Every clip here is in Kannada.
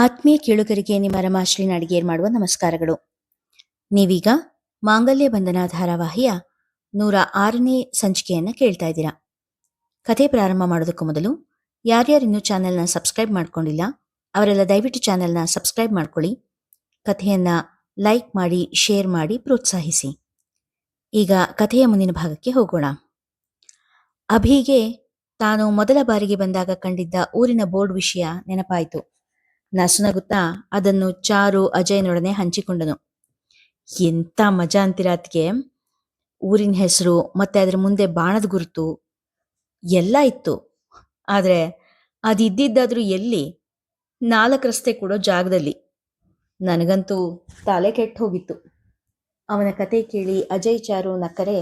ಆತ್ಮೀಯ ಕೇಳುಗರಿಗೆ ನಿಮ್ಮ ರಮಾಶ್ರೀ ಅಡಿಗೇರ್ ಮಾಡುವ ನಮಸ್ಕಾರಗಳು. ನೀವೀಗ ಮಾಂಗಲ್ಯ ಬಂಧನ ಧಾರಾವಾಹಿಯ 106ನೇ ಸಂಚಿಕೆಯನ್ನ ಕೇಳ್ತಾ ಇದ್ದೀರಾ. ಕಥೆ ಪ್ರಾರಂಭ ಮಾಡೋದಕ್ಕೂ ಮೊದಲು ಯಾರ್ಯಾರಿನ್ನೂ ಚಾನೆಲ್ನ ಸಬ್ಸ್ಕ್ರೈಬ್ ಮಾಡ್ಕೊಂಡಿಲ್ಲ ಅವರೆಲ್ಲ ದಯವಿಟ್ಟು ಚಾನೆಲ್ನ ಸಬ್ಸ್ಕ್ರೈಬ್ ಮಾಡ್ಕೊಳ್ಳಿ, ಕಥೆಯನ್ನ ಲೈಕ್ ಮಾಡಿ, ಶೇರ್ ಮಾಡಿ, ಪ್ರೋತ್ಸಾಹಿಸಿ. ಈಗ ಕಥೆಯ ಮುಂದಿನ ಭಾಗಕ್ಕೆ ಹೋಗೋಣ. ಅಭಿಗೆ ತಾನು ಮೊದಲ ಬಾರಿಗೆ ಬಂದಾಗ ಕಂಡಿದ್ದ ಊರಿನ ಬೋರ್ಡ್ ವಿಷಯ ನೆನಪಾಯಿತು. ನಸುನಗುತ್ತಾ ಅದನ್ನು ಚಾರು ಅಜಯ್ನೊಡನೆ ಹಂಚಿಕೊಂಡನು. ಎಂತ ಮಜಾ ಅಂತೀರಾ ಅದ್ಕೆ, ಊರಿನ ಹೆಸರು ಮತ್ತೆ ಅದರ ಮುಂದೆ ಬಾಣದ ಗುರುತು ಎಲ್ಲ ಇತ್ತು. ಆದ್ರೆ ಅದಿದ್ದಾದ್ರೂ ಎಲ್ಲಿ, 4 ರಸ್ತೆ ಕೊಡೋ ಜಾಗದಲ್ಲಿ. ನನಗಂತೂ ತಲೆ ಕೆಟ್ಟು ಹೋಗಿತ್ತು. ಅವನ ಕತೆ ಕೇಳಿ ಅಜಯ್, ಚಾರು ನಕ್ಕರೆ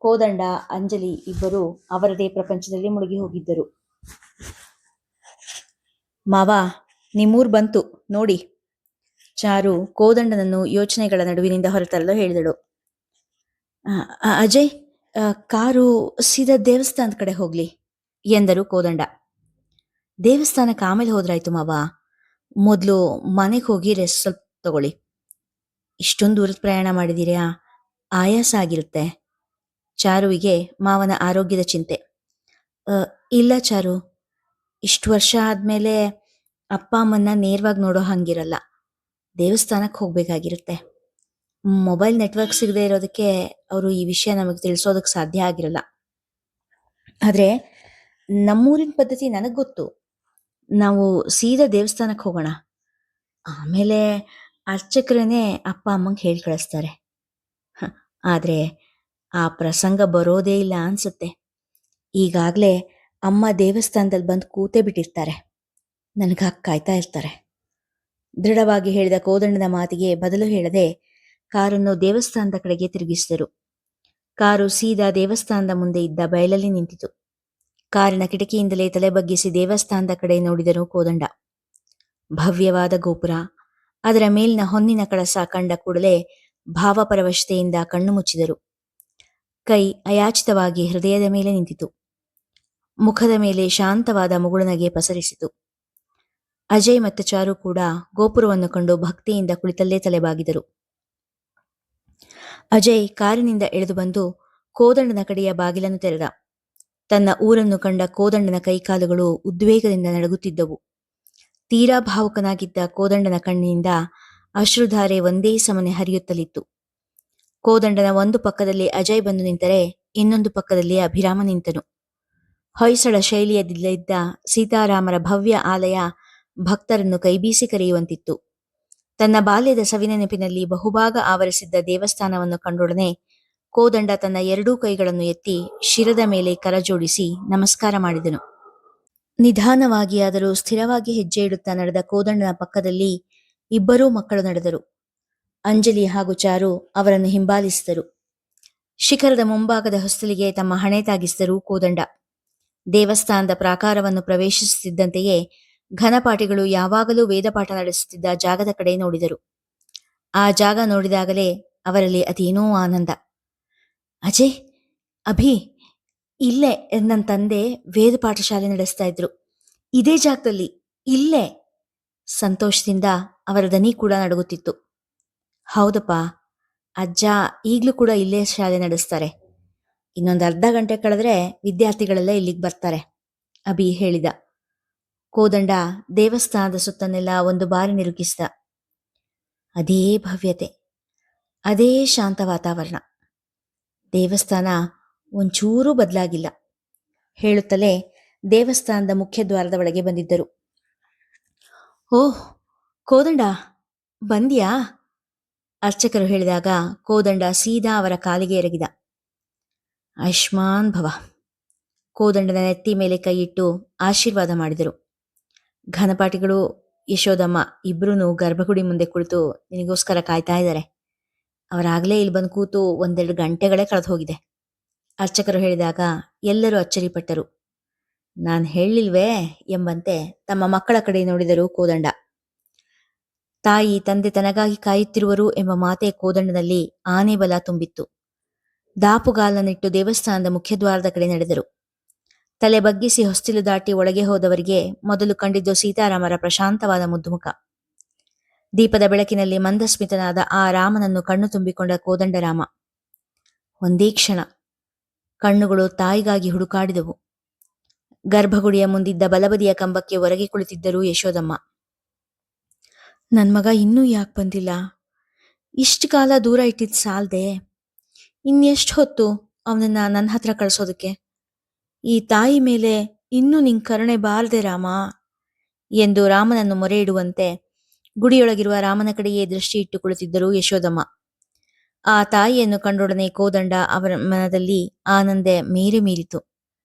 ಕೋದಂಡ, ಅಂಜಲಿ ಇಬ್ಬರು ಅವರದೇ ಪ್ರಪಂಚದಲ್ಲಿ ಮುಳುಗಿ ಹೋಗಿದ್ದರು. ಮಾವ, ನಿಮ್ಮೂರ್ ಬಂತು ನೋಡಿ. ಚಾರು ಕೋದಂಡನನ್ನು ಯೋಚನೆಗಳ ನಡುವಿನಿಂದ ಹೊರತರಲು ಹೇಳಿದಳು. ಅಜಯ್, ಕಾರು ಸೀದಾ ದೇವಸ್ಥಾನದ ಕಡೆ ಹೋಗ್ಲಿ ಎಂದರು ಕೋದಂಡ. ದೇವಸ್ಥಾನಕ್ಕೆ ಆಮೇಲೆ ಹೋದ್ರಾಯ್ತು ಮಾವ, ಮೊದಲು ಮನೆಗೆ ಹೋಗಿ ರೆಸ್ಟ್ ಸ್ವಲ್ಪ ತಗೊಳ್ಳಿ. ಇಷ್ಟೊಂದು ದೂರದ ಪ್ರಯಾಣ ಮಾಡಿದೀರಾ, ಆಯಾಸ ಆಗಿರುತ್ತೆ. ಚಾರುವಿಗೆ ಮಾವನ ಆರೋಗ್ಯದ ಚಿಂತೆ. ಇಲ್ಲ ಚಾರು, ಇಷ್ಟು ವರ್ಷ ಆದ್ಮೇಲೆ ಅಪ್ಪ ಅಮ್ಮನ್ನ ನೇರವಾಗಿ ನೋಡೋ ಹಂಗಿರಲ್ಲ. ದೇವಸ್ಥಾನಕ್ಕೆ ಹೋಗ್ಬೇಕಾಗಿರುತ್ತೆ. ಮೊಬೈಲ್ ನೆಟ್ವರ್ಕ್ ಸಿಗದೆ ಇರೋದಕ್ಕೆ ಅವರು ಈ ವಿಷಯ ನಮಗೆ ತಿಳಿಸೋದಕ್ಕೆ ಸಾಧ್ಯ ಆಗಿರಲ್ಲ. ಆದ್ರೆ ನಮ್ಮೂರಿನ ಪದ್ಧತಿ ನನಗೆ ಗೊತ್ತು. ನಾವು ಸೀದಾ ದೇವಸ್ಥಾನಕ್ಕೆ ಹೋಗೋಣ, ಆಮೇಲೆ ಅರ್ಚಕರನ್ನೇ ಅಪ್ಪ ಅಮ್ಮಂಗೆ ಹೇಳಿ ಕಳಿಸ್ತಾರೆ. ಆದ್ರೆ ಆ ಪ್ರಸಂಗ ಬರೋದೇ ಇಲ್ಲ ಅನ್ಸುತ್ತೆ. ಈಗಾಗಲೇ ಅಮ್ಮ ದೇವಸ್ಥಾನದಲ್ಲಿ ಬಂದು ಕೂತೇ ಬಿಟ್ಟಿರ್ತಾರೆ, ನನಗಾಗಿ ಕಾಯ್ತಾ ಇರ್ತಾರೆ. ದೃಢವಾಗಿ ಹೇಳಿದ ಕೋದಂಡನ ಮಾತಿಗೆ ಬದಲು ಹೇಳದೆ ಕಾರನ್ನು ದೇವಸ್ಥಾನದ ಕಡೆಗೆ ತಿರುಗಿಸಿದರು. ಕಾರು ಸೀದಾ ದೇವಸ್ಥಾನದ ಮುಂದೆ ಇದ್ದ ಬಯಲಲ್ಲಿ ನಿಂತಿತು. ಕಾರಿನ ಕಿಟಕಿಯಿಂದಲೇ ತಲೆ ಬಗ್ಗಿಸಿ ದೇವಸ್ಥಾನದ ಕಡೆ ನೋಡಿದನು ಕೋದಂಡ. ಭವ್ಯವಾದ ಗೋಪುರ, ಅದರ ಮೇಲಿನ ಹೊನ್ನಿನ ಕಳಸ ಕಂಡ ಕೂಡಲೇ ಭಾವಪರವಶತೆಯಿಂದ ಕಣ್ಣು ಮುಚ್ಚಿದರು. ಕೈ ಅಯಾಚಿತವಾಗಿ ಹೃದಯದ ಮೇಲೆ ನಿಂತಿತು. ಮುಖದ ಮೇಲೆ ಶಾಂತವಾದ ಮುಗುಳುನಗೆ ಪಸರಿಸಿತು. ಅಜಯ್ ಮತ್ತು ಚಾರು ಕೂಡ ಗೋಪುರವನ್ನು ಕಂಡು ಭಕ್ತಿಯಿಂದ ಕುಳಿತಲ್ಲೇ ತಲೆಬಾಗಿದರು. ಅಜಯ್ ಕಾರಿನಿಂದ ಇಳಿದು ಬಂದು ಕೋದಂಡನ ಕಡೆಯ ಬಾಗಿಲನ್ನು ತೆರೆದ. ತನ್ನ ಊರನ್ನು ಕಂಡ ಕೋದಂಡನ ಕೈಕಾಲುಗಳು ಉದ್ವೇಗದಿಂದ ನಡುಗುತ್ತಿದ್ದವು. ತೀರಾ ಭಾವುಕನಾಗಿದ್ದ ಕೋದಂಡನ ಕಣ್ಣಿನಿಂದ ಅಶ್ರುಧಾರೆ ಒಂದೇ ಸಮನೆ ಹರಿಯುತ್ತಲಿತ್ತು. ಕೋದಂಡನ ಒಂದು ಪಕ್ಕದಲ್ಲಿ ಅಜಯ್ ಬಂದು ನಿಂತರೆ ಇನ್ನೊಂದು ಪಕ್ಕದಲ್ಲಿ ಅಭಿರಾಮ ನಿಂತನು. ಹೊಯ್ಸಳ ಶೈಲಿಯಲ್ಲಿದ್ದ ಸೀತಾರಾಮರ ಭವ್ಯ ಆಲಯ ಭಕ್ತರನ್ನು ಕೈಬೀಸಿ ಕರೆಯುವಂತಿತ್ತು. ತನ್ನ ಬಾಲ್ಯದ ಸವಿನೆನಪಿನಲ್ಲಿ ಬಹುಭಾಗ ಆವರಿಸಿದ್ದ ದೇವಸ್ಥಾನವನ್ನು ಕಂಡೊಡನೆ ಕೋದಂಡ ತನ್ನ 2 ಕೈಗಳನ್ನು ಎತ್ತಿ ಶಿರದ ಮೇಲೆ ಕರಜೋಡಿಸಿ ನಮಸ್ಕಾರ ಮಾಡಿದನು. ನಿಧಾನವಾಗಿ ಆದರೂ ಸ್ಥಿರವಾಗಿ ಹೆಜ್ಜೆ ಇಡುತ್ತಾ ನಡೆದ ಕೋದಂಡನ ಪಕ್ಕದಲ್ಲಿ ಇಬ್ಬರೂ ಮಕ್ಕಳು ನಡೆದರು. ಅಂಜಲಿ ಹಾಗೂ ಚಾರು ಅವರನ್ನು ಹಿಂಬಾಲಿಸಿದರು. ಶಿಖರದ ಮುಂಭಾಗದ ಹೊಸ್ತಲಿಗೆ ತಮ್ಮ ಹಣೆ ತಾಗಿಸಿದರು ಕೋದಂಡ. ದೇವಸ್ಥಾನದ ಪ್ರಾಕಾರವನ್ನು ಪ್ರವೇಶಿಸುತ್ತಿದ್ದಂತೆಯೇ ಘನಪಾಠಿಗಳು ಯಾವಾಗಲೂ ವೇದಪಾಠ ನಡೆಸುತ್ತಿದ್ದ ಜಾಗದ ಕಡೆ ನೋಡಿದರು. ಆ ಜಾಗ ನೋಡಿದಾಗಲೇ ಅವರಲ್ಲಿ ಅದೇನೋ ಆನಂದ. ಅಜಯ್, ಅಭಿ, ಇಲ್ಲೇ ನನ್ನ ತಂದೆ ವೇದ ಪಾಠಶಾಲೆ ನಡೆಸ್ತಾ ಇದ್ರು, ಇದೇ ಜಾಗದಲ್ಲಿ, ಇಲ್ಲೇ. ಸಂತೋಷದಿಂದ ಅವರ ದನಿ ಕೂಡ ನಡುಗುತ್ತಿತ್ತು. ಹೌದಪ್ಪ, ಅಜ್ಜ ಈಗಲೂ ಕೂಡ ಇಲ್ಲೇ ಶಾಲೆ ನಡೆಸ್ತಾರೆ. ಇನ್ನೊಂದು ಅರ್ಧ ಗಂಟೆ ಕಳೆದ್ರೆ ವಿದ್ಯಾರ್ಥಿಗಳೆಲ್ಲ ಇಲ್ಲಿಗೆ ಬರ್ತಾರೆ, ಅಭಿ ಹೇಳಿದ. ಕೋದಂಡ ದೇವಸ್ಥಾನದ ಸುತ್ತನೆಲ್ಲ ಒಂದು ಬಾರಿ ನಿರುಗಿಸಿದ. ಅದೇ ಭವ್ಯತೆ, ಅದೇ ಶಾಂತ ವಾತಾವರಣ. ದೇವಸ್ಥಾನ ಒಂಚೂರೂ ಬದಲಾಗಿಲ್ಲ ಹೇಳುತ್ತಲೇ ದೇವಸ್ಥಾನದ ಮುಖ್ಯ ದ್ವಾರದ ಒಳಗೆ ಬಂದಿದ್ದರು. ಓಹ್ ಕೋದಂಡ, ಬಂದ್ಯಾ? ಅರ್ಚಕರು ಹೇಳಿದಾಗ ಕೋದಂಡ ಸೀದಾ ಅವರ ಕಾಲಿಗೆ ಎರಗಿದ. ಆಯುಷ್ಮಾನ್ ಭವ. ಕೋದಂಡನ ನೆತ್ತಿ ಮೇಲೆ ಕೈಯಿಟ್ಟು ಆಶೀರ್ವಾದ ಮಾಡಿದರು. ಘನಪಾಠಿಗಳು, ಯಶೋದಮ್ಮ ಇಬ್ರು ಗರ್ಭಗುಡಿ ಮುಂದೆ ಕುಳಿತು ನಿನಗೋಸ್ಕರ ಕಾಯ್ತಾ ಇದ್ದಾರೆ. ಅವರಾಗಲೇ ಇಲ್ಲಿ ಬಂದು ಕೂತು 1-2 ಗಂಟೆಗಳೇ ಕಳೆದು ಹೋಗಿದೆ. ಅರ್ಚಕರು ಹೇಳಿದಾಗ ಎಲ್ಲರೂ ಅಚ್ಚರಿಪಟ್ಟರು. ನಾನು ಹೇಳಿಲ್ವೇ ಎಂಬಂತೆ ತಮ್ಮ ಮಕ್ಕಳ ಕಡೆ ನೋಡಿದರು ಕೋದಂಡ. ತಾಯಿ ತಂದೆ ತನಗಾಗಿ ಕಾಯುತ್ತಿರುವರು ಎಂಬ ಮಾತೆ ಕೋದಂಡನಲ್ಲಿ ಆನೆ ಬಲ ತುಂಬಿತ್ತು. ದಾಪುಗಾಲನ್ನಿಟ್ಟು ದೇವಸ್ಥಾನದ ಮುಖ್ಯದ್ವಾರದ ಕಡೆ ನಡೆದರು. ತಲೆ ಬಗ್ಗಿಸಿ ಹೊಸ್ತಿಲು ದಾಟಿ ಒಳಗೆ ಹೋದವರಿಗೆ ಮೊದಲು ಕಂಡಿದ್ದು ಸೀತಾರಾಮರ ಪ್ರಶಾಂತವಾದ ಮುದ್ದುಮುಖ. ದೀಪದ ಬೆಳಕಿನಲ್ಲಿ ಮಂದಸ್ಮಿತನಾದ ಆ ರಾಮನನ್ನು ಕಣ್ಣು ತುಂಬಿಕೊಂಡ ಕೋದಂಡರಾಮ. ಒಂದೇ ಕ್ಷಣ ಕಣ್ಣುಗಳು ತಾಯಿಗಾಗಿ ಹುಡುಕಾಡಿದವು. ಗರ್ಭಗುಡಿಯ ಮುಂದಿದ್ದ ಬಲಬದಿಯ ಕಂಬಕ್ಕೆ ಹೊರಗೆ ಕುಳಿತಿದ್ದರು ಯಶೋದಮ್ಮ. ನನ್ ಮಗ ಇನ್ನೂ ಯಾಕೆ ಬಂದಿಲ್ಲ? ಇಷ್ಟು ಕಾಲ ದೂರ ಇಟ್ಟಿದ್ ಸಾಲ್ದೆ, ಇನ್ನೆಷ್ಟು ಹೊತ್ತು ಅವನನ್ನ ನನ್ನ ಹತ್ರ ಕಳ್ಸೋದಕ್ಕೆ? ಈ ತಾಯಿ ಮೇಲೆ ಇನ್ನೂ ನಿನ್ ಕರುಣೆ ಬಾರದೆ ರಾಮ ಎಂದು ರಾಮನನ್ನು ಮೊರೆ ಇಡುವಂತೆ ಗುಡಿಯೊಳಗಿರುವ ರಾಮನ ಕಡೆಯೇ ದೃಷ್ಟಿ ಇಟ್ಟು ಕುಳಿತಿದ್ದರು ಯಶೋದಮ್ಮ. ಆ ತಾಯಿಯನ್ನು ಕಂಡೊಡನೆ ಕೋದಂಡ ಅವರ ಮನದಲ್ಲಿ ಆನಂದ ಮೀರಿ ಮೀರಿತು.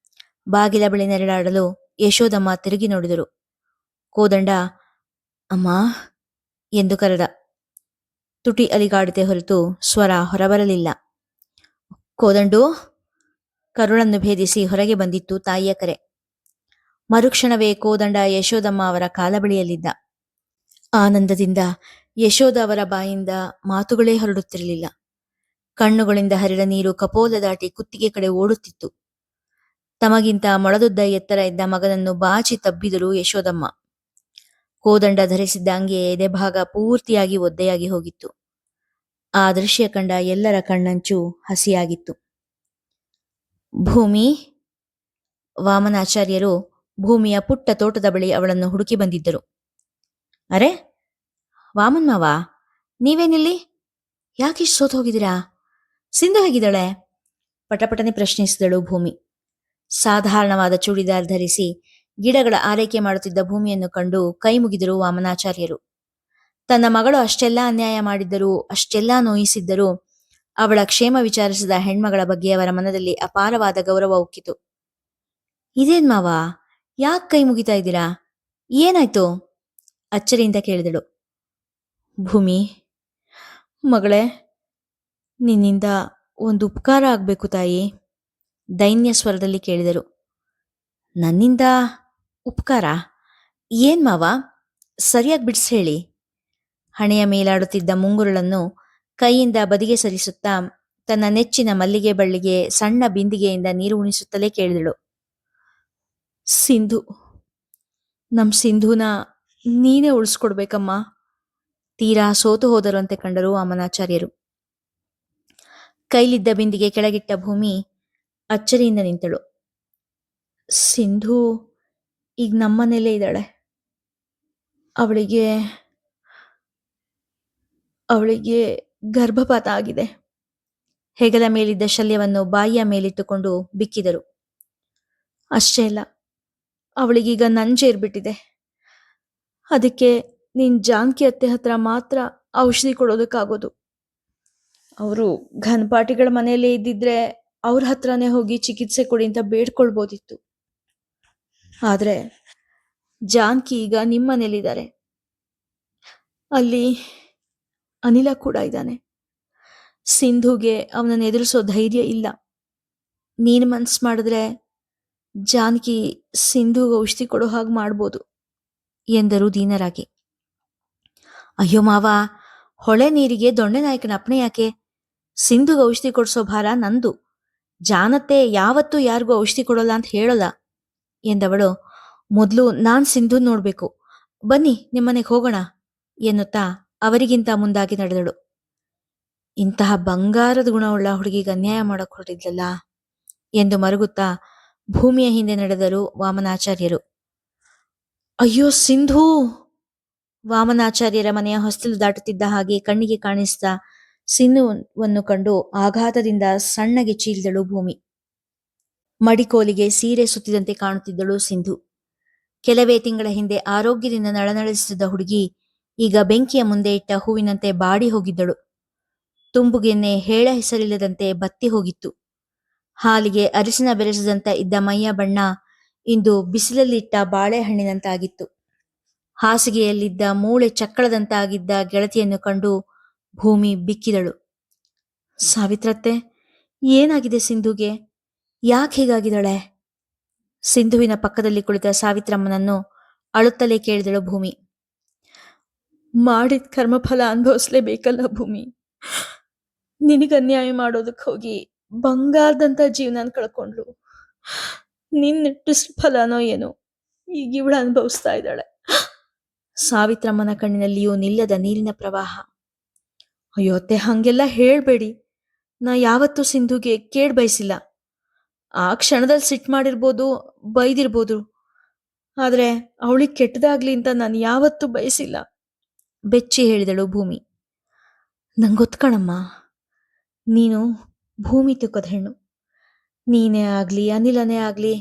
ಬಾಗಿಲ ಬಳಿ ನೆರಳಾಡಲು ಯಶೋದಮ್ಮ ತಿರುಗಿ ನೋಡಿದರು. ಕೋದಂಡ ಅಮ್ಮ ಎಂದು ಕರೆದ. ತುಟಿ ಅಲಿಗಾಡಿದೆ ಹೊರತು ಸ್ವರ ಹೊರಬರಲಿಲ್ಲ. ಕೋದಂಡು, ಕರುಳನ್ನು ಭೇದಿಸಿ ಹೊರಗೆ ಬಂದಿತ್ತು ತಾಯಿಯ ಕರೆ. ಮರುಕ್ಷಣವೇ ಕೋದಂಡ ಯಶೋದಮ್ಮ ಅವರ ಕಾಲಬಳಿಯಲ್ಲಿದ್ದ. ಆನಂದದಿಂದ ಯಶೋದ ಅವರ ಬಾಯಿಂದ ಮಾತುಗಳೇ ಹೊರಡುತ್ತಿರಲಿಲ್ಲ. ಕಣ್ಣುಗಳಿಂದ ಹರಿದ ನೀರು ಕಪೋಲ ದಾಟಿ ಕುತ್ತಿಗೆ ಕಡೆ ಓಡುತ್ತಿತ್ತು. ತಮಗಿಂತ ಮೊಳದುದ್ದ ಎತ್ತರ ಇದ್ದ ಮಗನನ್ನು ಬಾಚಿ ತಬ್ಬಿದರು ಯಶೋದಮ್ಮ. ಕೋದಂಡ ಧರಿಸಿದ್ದ ಅಂಗಿಯ ಎದೆಭಾಗ ಪೂರ್ತಿಯಾಗಿ ಒದ್ದೆಯಾಗಿ ಹೋಗಿತ್ತು. ಆ ದೃಶ್ಯ ಕಂಡ ಎಲ್ಲರ ಕಣ್ಣಂಚು ಹಸಿಯಾಗಿತ್ತು. ಭೂಮಿ, ವಾಮನಾಚಾರ್ಯರು ಭೂಮಿಯ ಪುಟ್ಟ ತೋಟದ ಬಳಿ ಅವಳನ್ನು ಹುಡುಕಿ ಬಂದಿದ್ದರು. ಅರೆ ವಾಮನ್ ಮಾವ, ನೀವೇನಿಲ್ಲಿ? ಯಾಕಿಷ್ಟು ಸೋತು ಹೋಗಿದ್ದೀರಾ? ಸಿಂಧು ಹೇಗಿದ್ದಾಳೆ? ಪಟಪಟನೆ ಪ್ರಶ್ನಿಸಿದಳು ಭೂಮಿ. ಸಾಧಾರಣವಾದ ಚೂಡಿದಾರ್ ಧರಿಸಿ ಗಿಡಗಳ ಆರೈಕೆ ಮಾಡುತ್ತಿದ್ದ ಭೂಮಿಯನ್ನು ಕಂಡು ಕೈ ಮುಗಿದರು ವಾಮನಾಚಾರ್ಯರು. ತನ್ನ ಮಗಳು ಅಷ್ಟೆಲ್ಲ ಅನ್ಯಾಯ ಮಾಡಿದ್ದರೂ, ಅಷ್ಟೆಲ್ಲ ನೋಯಿಸಿದ್ದರೂ ಅವಳ ಕ್ಷೇಮ ವಿಚಾರಿಸಿದ ಹೆಣ್ಮಗಳ ಬಗ್ಗೆ ಅವರ ಮನದಲ್ಲಿ ಅಪಾರವಾದ ಗೌರವ ಉಕ್ಕಿತು. ಇದೇನ್ ಮಾವ, ಯಾಕೆ ಕೈ ಮುಗಿತಾ ಇದ್ದೀರಾ? ಏನಾಯ್ತು? ಅಚ್ಚರಿಯಿಂದ ಕೇಳಿದಳು. ಭೂಮಿ, ಮಗಳೇ, ನಿನ್ನಿಂದ ಒಂದು ಉಪಕಾರ ಆಗ್ಬೇಕು ತಾಯಿ, ದೈನ್ಯ ಸ್ವರದಲ್ಲಿ ಕೇಳಿದರು. ನನ್ನಿಂದ ಉಪಕಾರ? ಏನ್ ಮಾವ, ಸರಿಯಾಗಿ ಬಿಡಿಸಿ ಹೇಳಿ. ಹಣೆಯ ಮೇಲಾಡುತ್ತಿದ್ದ ಮುಂಗುರುಳನ್ನು ಕೈಯಿಂದ ಬದಿಗೆ ಸರಿಸುತ್ತಾ ತನ್ನ ನೆಚ್ಚಿನ ಮಲ್ಲಿಗೆ ಬಳ್ಳಿಗೆ ಸಣ್ಣ ಬಿಂದಿಗೆಯಿಂದ ನೀರು ಉಣಿಸುತ್ತಲೇ ಕೇಳಿದಳು. ಸಿಂಧು, ನಮ್ ಸಿಂಧುನ ನೀನೇ ಉಳಿಸ್ಕೊಡ್ಬೇಕಮ್ಮ. ತೀರಾ ಸೋತು ಹೋದರಂತೆ ಕಂಡರು ವಾಮನಾಚಾರ್ಯರು. ಕೈಲಿದ್ದ ಬಿಂದಿಗೆ ಕೆಳಗಿಟ್ಟ ಭೂಮಿ ಅಚ್ಚರಿಯಿಂದ ನಿಂತಳು. ಸಿಂಧು ಈಗ ನಮ್ಮನೇಲೇ ಇದ್ದಾಳೆ. ಅವಳಿಗೆ ಗರ್ಭಪಾತ ಆಗಿದೆ. ಹೆಗಲ ಮೇಲಿದ್ದ ಶಲ್ಯವನ್ನು ಬಾಯಿಯ ಮೇಲಿಟ್ಟುಕೊಂಡು ಬಿಕ್ಕಿದರು. ಅಷ್ಟೇ ಅಲ್ಲ, ಅವಳಿಗೀಗ ನಂಜೇರ್ಬಿಟ್ಟಿದೆ. ಅದಕ್ಕೆ ನೀನ್ ಜಾನಕಿ ಅತ್ತೆ ಹತ್ರ ಮಾತ್ರ ಔಷಧಿ ಕೊಡೋದಕ್ಕಾಗೋದು. ಅವರು ಘನಪಾಟಿಗಳ ಮನೆಯಲ್ಲೇ ಇದ್ದಿದ್ರೆ ಅವ್ರ ಹತ್ರನೇ ಹೋಗಿ ಚಿಕಿತ್ಸೆ ಕೊಡಿ ಅಂತ ಬೇಡ್ಕೊಳ್ಬೋದಿತ್ತು. ಆದ್ರೆ ಜಾನಕಿ ಈಗ ನಿಮ್ಮ ಮನೇಲಿದ್ದಾರೆ. ಅಲ್ಲಿ ಅನಿಲ ಕೂಡ ಇದ್ದಾನೆ. ಸಿಂಧುಗೆ ಅವನನ್ನು ಎದುರಿಸೋ ಧೈರ್ಯ ಇಲ್ಲ. ನೀನು ಮನ್ಸು ಮಾಡಿದ್ರೆ ಜಾನಕಿ ಸಿಂಧುಗೆ ಔಷಧಿ ಕೊಡೋ ಹಾಗೆ ಮಾಡ್ಬೋದು ಎಂದರು ದೀನರಾಗಿ. ಅಯ್ಯೋ ಮಾವ, ಹೊಳೆ ನೀರಿಗೆ ದೊಣ್ಣೆ ನಾಯಕನ ಅಪ್ಪಣೆ ಯಾಕೆ? ಸಿಂಧುಗೆ ಔಷಧಿ ಕೊಡಿಸೋ ಭಾರ ನಂದು. ಜಾನತ್ತೆ ಯಾವತ್ತೂ ಯಾರಿಗೂ ಔಷಧಿ ಕೊಡೋಲ್ಲ ಅಂತ ಹೇಳೋಲ್ಲ ಎಂದವಳು. ಮೊದಲು ನಾನ್ ಸಿಂಧು ನೋಡ್ಬೇಕು, ಬನ್ನಿ ನಿಮ್ಮನೆಗೆ ಹೋಗೋಣ ಎನ್ನುತ್ತಾ ಅವರಿಗಿಂತ ಮುಂದಾಗಿ ನಡೆದಳು. ಇಂತಹ ಬಂಗಾರದ ಗುಣವುಳ್ಳ ಹುಡುಗಿಗೆ ಅನ್ಯಾಯ ಮಾಡಕ್ ಹೊರಟಿದ್ಲಲ್ಲ ಎಂದು ಮರುಗುತ್ತಾ ಭೂಮಿಯ ಹಿಂದೆ ನಡೆದರು ವಾಮನಾಚಾರ್ಯರು. ಅಯ್ಯೋ ಸಿಂಧು! ವಾಮನಾಚಾರ್ಯರ ಮನೆಯ ಹೊಸ್ತಿಲು ದಾಟುತ್ತಿದ್ದ ಹಾಗೆ ಕಣ್ಣಿಗೆ ಕಾಣಿಸಿದ ಸಿಂಧುವನ್ನು ಕಂಡು ಆಘಾತದಿಂದ ಸಣ್ಣಗೆ ಚೀಲಿದಳು ಭೂಮಿ. ಮಡಿಕೋಲಿಗೆ ಸೀರೆ ಸುತ್ತಿದಂತೆ ಕಾಣುತ್ತಿದ್ದಳು ಸಿಂಧು. ಕೆಲವೇ ತಿಂಗಳ ಹಿಂದೆ ಆರೋಗ್ಯದಿಂದ ನಳನಳಿಸುತ್ತಿದ್ದ ಹುಡುಗಿ ಈಗ ಬೆಂಕಿಯ ಮುಂದೆ ಇಟ್ಟ ಹೂವಿನಂತೆ ಬಾಡಿ ಹೋಗಿದ್ದಳು. ತುಂಬುಗೆನ್ನೆ ಹೇಳ ಹೆಸರಿಲ್ಲದಂತೆ ಬತ್ತಿ ಹೋಗಿತ್ತು. ಹಾಲಿಗೆ ಅರಿಸಿನ ಬೆರೆಸದಂತ ಇದ್ದ ಮೈಯ ಬಣ್ಣ ಇಂದು ಬಿಸಿಲಲ್ಲಿಟ್ಟ ಬಾಳೆಹಣ್ಣಿನಂತಾಗಿತ್ತು. ಹಾಸಿಗೆಯಲ್ಲಿದ್ದ ಮೂಳೆ ಚಕ್ಕಳದಂತಾಗಿದ್ದ ಗೆಳತಿಯನ್ನು ಕಂಡು ಭೂಮಿ ಬಿಕ್ಕಿದಳು. ಸಾವಿತ್ರತ್ತೆ, ಏನಾಗಿದೆ ಸಿಂಧುಗೆ? ಯಾಕೆ ಹೀಗಾಗಿದ್ದಾಳೆ? ಸಿಂಧುವಿನ ಪಕ್ಕದಲ್ಲಿ ಕುಳಿತ ಸಾವಿತ್ರಮ್ಮನನ್ನು ಅಳುತ್ತಲೇ ಕೇಳಿದಳು ಭೂಮಿ. ಮಾಡಿದ ಕರ್ಮಫಲ ಅನುಭವಿಸ್ಲೇಬೇಕಲ್ಲ ಭೂಮಿ. ನಿನಗೆ ಅನ್ಯಾಯ ಮಾಡೋದಕ್ಕೆ ಹೋಗಿ ಬಂಗಾರದಂತ ಜೀವನ ಕಳ್ಕೊಂಡ್ಲು. ನಿನ್ನಿಟ್ಟಿಸ್ ಫಲನೋ ಏನೋ ಈಗ ಇವಳು ಅನುಭವಿಸ್ತಾ ಇದ್ದಾಳೆ. ಸಾವಿತ್ರಮ್ಮನ ಕಣ್ಣಿನಲ್ಲಿಯೂ ನಿಲ್ಲದ ನೀರಿನ ಪ್ರವಾಹ. ಅಯ್ಯೋ ಅತ್ತೆ, ಹಂಗೆಲ್ಲ ಹೇಳ್ಬೇಡಿ. ನಾ ಯಾವತ್ತೂ ಸಿಂಧುಗೆ ಕೇಡ್ ಬಯಸಿಲ್ಲ. ಆ ಕ್ಷಣದಲ್ಲಿ ಸಿಟ್ಟು ಮಾಡಿರ್ಬೋದು, ಬೈದಿರ್ಬೋದು. ಆದ್ರೆ ಅವಳಿಗೆ ಕೆಟ್ಟದಾಗ್ಲಿ ಅಂತ ನಾನು ಯಾವತ್ತೂ ಬಯಸಿಲ್ಲ, ಬೆಚ್ಚಿ ಹೇಳಿದಳು ಭೂಮಿ. ನಂಗೊತ್ಕಣಮ್ಮ, ನೀನು ಭೂಮಿ ತುಕ್ಕದ ಹೆಣ್ಣು. ನೀನೇ ಆಗ್ಲಿ ಅನಿಲನೇ ಆಗ್ಲಿ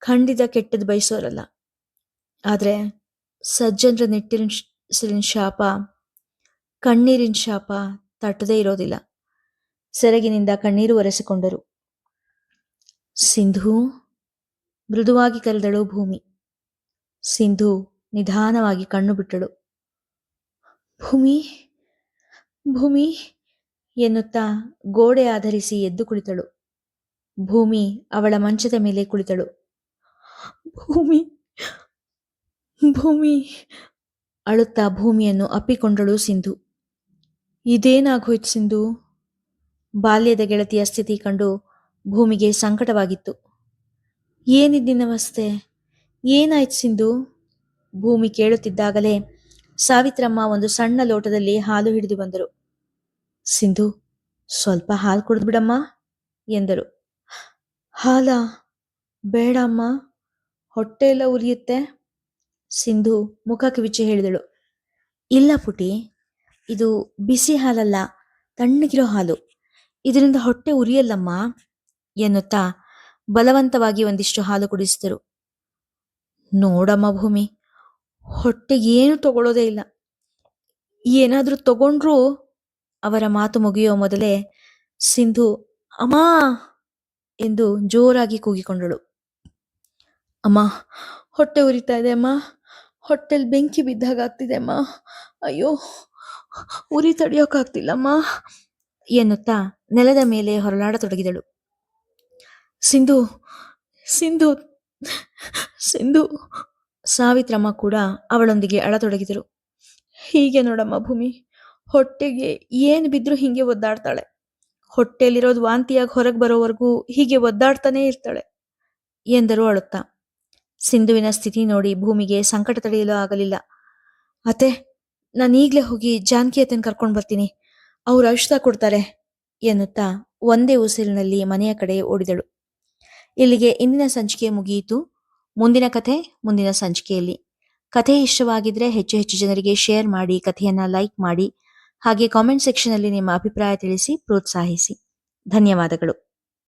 ಖಂಡಿತ ಕೆಟ್ಟದ್ ಬಯಸೋರಲ್ಲ. ಆದ್ರೆ ಸಜ್ಜನ್ರ ನೆಟ್ಟಿನ ಶಾಪ, ಕಣ್ಣೀರಿನ ಶಾಪ ತಟ್ಟದೇ ಇರೋದಿಲ್ಲ. ಸೆರಗಿನಿಂದ ಕಣ್ಣೀರು ಒರೆಸಿಕೊಂಡರು. ಸಿಂಧು, ಮೃದುವಾಗಿ ಕರೆದಳು ಭೂಮಿ. ಸಿಂಧು ನಿಧಾನವಾಗಿ ಕಣ್ಣು ಬಿಟ್ಟಳು. ಭೂಮಿ ಭೂಮಿ ಎನ್ನುತ್ತಾ ಗೋಡೆ ಆಧರಿಸಿ ಎದ್ದು ಕುಳಿತಳು. ಭೂಮಿ ಅವಳ ಮಂಚದ ಮೇಲೆ ಕುಳಿತಳು. ಭೂಮಿ ಭೂಮಿ ಅಳುತ್ತಾ ಭೂಮಿಯನ್ನು ಅಪ್ಪಿಕೊಂಡಳು ಸಿಂಧು. ಇದೇನಾಗೋಯ್ತು ಸಿಂಧು? ಬಾಲ್ಯದ ಗೆಳತಿಯ ಸ್ಥಿತಿ ಕಂಡು ಭೂಮಿಗೆ ಸಂಕಟವಾಗಿತ್ತು. ಏನಿದ್ದಿನವಸ್ಥೆ? ಏನಾಯ್ತು ಸಿಂಧು? ಭೂಮಿ ಕೇಳುತ್ತಿದ್ದಾಗಲೇ ಸಾವಿತ್ರಮ್ಮ ಒಂದು ಸಣ್ಣ ಲೋಟದಲ್ಲಿ ಹಾಲು ಹಿಡಿದು ಬಂದರು. ಸಿಂಧು, ಸ್ವಲ್ಪ ಹಾಲು ಕುಡಿದ್ಬಿಡಮ್ಮ ಎಂದರು. ಹಾಲ? ಬೇಡಮ್ಮ, ಹೊಟ್ಟೆ ಎಲ್ಲ ಉರಿಯುತ್ತೆ. ಸಿಂಧು ಮುಖ ಕಿವಿಚಿ ಹೇಳಿದಳು. ಇಲ್ಲ ಪುಟಿ, ಇದು ಬಿಸಿ ಹಾಲಲ್ಲ, ತಣ್ಣಗಿರೋ ಹಾಲು. ಇದರಿಂದ ಹೊಟ್ಟೆ ಉರಿಯಲ್ಲಮ್ಮ ಎನ್ನುತ್ತಾ ಬಲವಂತವಾಗಿ ಒಂದಿಷ್ಟು ಹಾಲು ಕುಡಿಸಿದರು. ನೋಡಮ್ಮ ಭೂಮಿ, ಹೊಟ್ಟೆಗೇನು ತಗೊಳ್ಳೋದೇ ಇಲ್ಲ. ಏನಾದ್ರೂ ತಗೊಂಡ್ರೂ ಅವರ ಮಾತು ಮುಗಿಯೋ ಮೊದಲೇ ಸಿಂಧು ಅಮ್ಮ ಎಂದು ಜೋರಾಗಿ ಕೂಗಿಕೊಂಡಳು. ಅಮ್ಮ, ಹೊಟ್ಟೆ ಉರಿತಾ ಇದೆ ಅಮ್ಮ, ಹೊಟ್ಟೆಲ್ ಬೆಂಕಿ ಬಿದ್ದಾಗ ಆಗ್ತಿದೆ ಅಮ್ಮ, ಅಯ್ಯೋ ಉರಿ ತಡೆಯೋಕ್ಕಾಗ್ತಿಲ್ಲಮ್ಮ ಎನ್ನುತ್ತಾ ನೆಲದ ಮೇಲೆ ಹೊರಳಾಡತೊಡಗಿದಳು. ಸಿಂಧು ಸಿಂಧು ಸಿಂಧು ಸಾವಿತ್ರಮ್ಮ ಕೂಡ ಅವಳೊಂದಿಗೆ ಅಳತೊಡಗಿದರು. ಹೀಗೆ ನೋಡಮ್ಮ ಭೂಮಿ, ಹೊಟ್ಟೆಗೆ ಏನು ಬಿದ್ರೂ ಹಿಂಗೆ ಒದ್ದಾಡ್ತಾಳೆ. ಹೊಟ್ಟೆಯಲ್ಲಿರೋದು ವಾಂತಿಯಾಗಿ ಹೊರಗೆ ಬರೋವರೆಗೂ ಹೀಗೆ ಒದ್ದಾಡ್ತಾನೇ ಇರ್ತಾಳೆ ಎಂದರು ಅಳುತ್ತಾ. ಸಿಂಧುವಿನ ಸ್ಥಿತಿ ನೋಡಿ ಭೂಮಿಗೆ ಸಂಕಟ ತಡೆಯಲು ಆಗಲಿಲ್ಲ. ಅತ್ತೆ, ನಾನು ಈಗಲೇ ಹೋಗಿ ಜಾನಕಿ ಅತ್ತನ ಕರ್ಕೊಂಡು ಬರ್ತೀನಿ, ಅವ್ರು ಔಷಧ ಕೊಡ್ತಾರೆ ಎನ್ನುತ್ತಾ ಒಂದೇ ಉಸಿರಿನಲ್ಲಿ ಮನೆಯ ಕಡೆ ಓಡಿದಳು. ಇಲ್ಲಿಗೆ ಇಂದಿನ ಸಂಚಿಕೆ ಮುಗಿಯಿತು. ಮುಂದಿನ ಕಥೆ ಮುಂದಿನ ಸಂಚಿಕೆಯಲ್ಲಿ. ಕಥೆ ಇಷ್ಟವಾಗಿದ್ರೆ ಹೆಚ್ಚು ಹೆಚ್ಚು ಜನರಿಗೆ ಶೇರ್ ಮಾಡಿ, ಕಥೆಯನ್ನ ಲೈಕ್ ಮಾಡಿ, ಹಾಗೆ ಕಾಮೆಂಟ್ ಸೆಕ್ಷನ್ ಅಲ್ಲಿ ನಿಮ್ಮ ಅಭಿಪ್ರಾಯ ತಿಳಿಸಿ ಪ್ರೋತ್ಸಾಹಿಸಿ. ಧನ್ಯವಾದಗಳು.